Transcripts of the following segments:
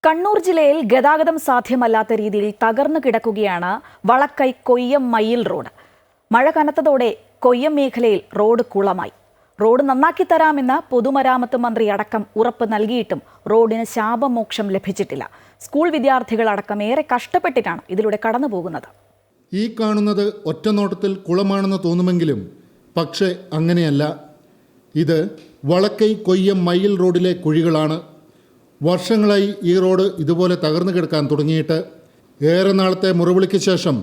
കണ്ണൂർ ജില്ലയിൽ ഗതാഗതം സാധ്യമല്ലാത്ത രീതിയിൽ തകർന്നു കിടക്കുകയാണ് വളക്കൈ കൊയ്യം മയ്യിൽ റോഡ്. മഴ കനത്തതോടെ കൊയ്യം മേഖലയിൽ റോഡ് കുളമായി. റോഡ് നന്നാക്കി തരാമെന്ന് പൊതുമരാമത്ത് മന്ത്രി അടക്കം ഉറപ്പ് നൽകിയിട്ടും റോഡിന് ശാപമോക്ഷം ലഭിച്ചിട്ടില്ല. സ്കൂൾ വിദ്യാർത്ഥികൾ അടക്കം ഏറെ കഷ്ടപ്പെട്ടിട്ടാണ് ഇതിലൂടെ കടന്നുപോകുന്നത്. ഈ കാണുന്നത് ഒറ്റനോട്ടത്തിൽ കുളമാണെന്ന് തോന്നുമെങ്കിലും പക്ഷേ അങ്ങനെയല്ല. ഇത് വളക്കൈ കൊയ്യം മയ്യിൽ റോഡിലെ കുഴികളാണ്. വർഷങ്ങളായി ഈ റോഡ് ഇതുപോലെ തകർന്നു കിടക്കാൻ തുടങ്ങിയിട്ട്. ഏറെ നാളത്തെ മുറവിളിക്ക് ശേഷം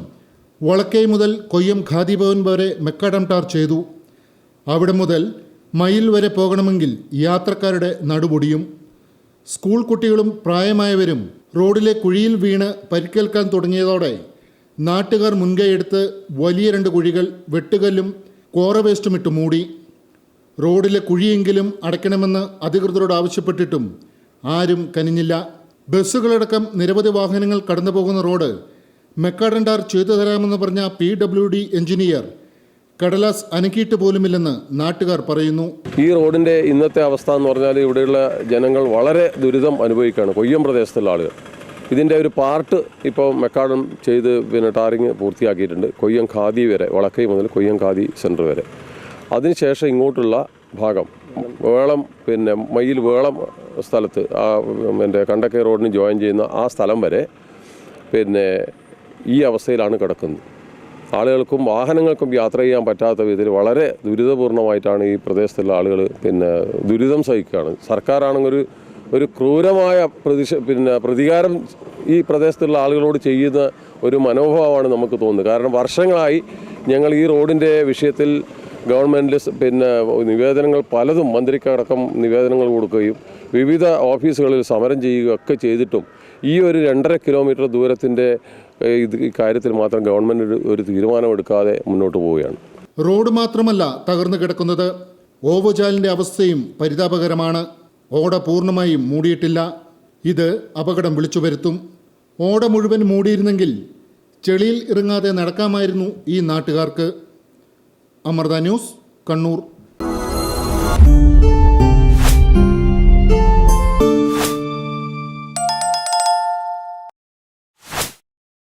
വളക്കൈ മുതൽ കൊയ്യം ഖാദി ഭവൻ വരെ മെക്കാഡം ടാർ ചെയ്തു. അവിടെ മുതൽ മയ്യിൽ വരെ പോകണമെങ്കിൽ യാത്രക്കാരുടെ നടുപൊടിയും. സ്കൂൾ കുട്ടികളും പ്രായമായവരും റോഡിലെ കുഴിയിൽ വീണ് പരിക്കേൽക്കാൻ തുടങ്ങിയതോടെ നാട്ടുകാർ മുൻകൈയെടുത്ത് വലിയ 2 കുഴികൾ വെട്ടുകല്ലും കോറ വേസ്റ്റും ഇട്ട് മൂടി. റോഡിലെ കുഴിയെങ്കിലും അടയ്ക്കണമെന്ന് അധികൃതരോട് ആവശ്യപ്പെട്ടിട്ടും ആരും കനിഞ്ഞില്ല. ബസ്സുകളടക്കം നിരവധി വാഹനങ്ങൾ കടന്നു പോകുന്ന റോഡ് മെക്കാഡം ടാർ ചെയ്തു തരാമെന്ന് പറഞ്ഞ PWD എഞ്ചിനീയർ കടലാസ് അനക്കിയിട്ട് പോലുമില്ലെന്ന് നാട്ടുകാർ പറയുന്നു. ഈ റോഡിൻ്റെ ഇന്നത്തെ അവസ്ഥ എന്ന് പറഞ്ഞാൽ ഇവിടെയുള്ള ജനങ്ങൾ വളരെ ദുരിതം അനുഭവിക്കുകയാണ്. കൊയ്യം പ്രദേശത്തുള്ള ആളുകൾ ഇതിൻ്റെ ഒരു പാർട്ട് ഇപ്പോൾ മെക്കാഡം ചെയ്ത് ടാറിങ് പൂർത്തിയാക്കിയിട്ടുണ്ട്. കൊയ്യം ഖാദി വരെ, വളക്കൈ മുതൽ കൊയ്യം ഖാദി സെൻറ്റർ വരെ. അതിനുശേഷം ഇങ്ങോട്ടുള്ള ഭാഗം വേളം മയ്യിൽ വേളം സ്ഥലത്ത് കണ്ടക്കൈ റോഡിന് ജോയിൻ ചെയ്യുന്ന ആ സ്ഥലം വരെ ഈ അവസ്ഥയിലാണ് കിടക്കുന്നത്. ആളുകൾക്കും വാഹനങ്ങൾക്കും യാത്ര ചെയ്യാൻ പറ്റാത്ത വിധത്തിൽ വളരെ ദുരിതപൂർണമായിട്ടാണ് ഈ പ്രദേശത്തുള്ള ആളുകൾ ദുരിതം സഹിക്കുകയാണ്. സർക്കാരാണെങ്കിൽ ഒരു ക്രൂരമായ പ്രതികാരം ഈ പ്രദേശത്തുള്ള ആളുകളോട് ചെയ്യുന്ന ഒരു മനോഭാവമാണ് നമുക്ക് തോന്നുന്നത്. കാരണം വർഷങ്ങളായി ഞങ്ങൾ ഈ റോഡിൻ്റെ വിഷയത്തിൽ ഗവൺമെൻറ്റിൽ നിവേദനങ്ങൾ പലതും മന്ത്രിക്കടക്കം നിവേദനങ്ങൾ കൊടുക്കുകയും വിവിധ ഓഫീസുകളിൽ സമരം ചെയ്യുകയൊക്കെ ചെയ്തിട്ടും ഈ ഒരു 2.5 കിലോമീറ്റർ ദൂരത്തിൻ്റെ ഈ കാര്യത്തിൽ മാത്രം ഗവൺമെൻറ് ഒരു തീരുമാനമെടുക്കാതെ മുന്നോട്ട് പോവുകയാണ്. റോഡ് മാത്രമല്ല തകർന്നു കിടക്കുന്നത്, ഓവുചാലിൻ്റെ അവസ്ഥയും പരിതാപകരമാണ്. ഓട പൂർണ്ണമായും മൂടിയിട്ടില്ല. ഇത് അപകടം വിളിച്ചു വരുത്തും. ഓട മുഴുവൻ മൂടിയിരുന്നെങ്കിൽ ചെളിയിൽ ഇറങ്ങാതെ നടക്കാമായിരുന്നു ഈ നാട്ടുകാർക്ക്. അമൃത ന്യൂസ്, കണ്ണൂർ.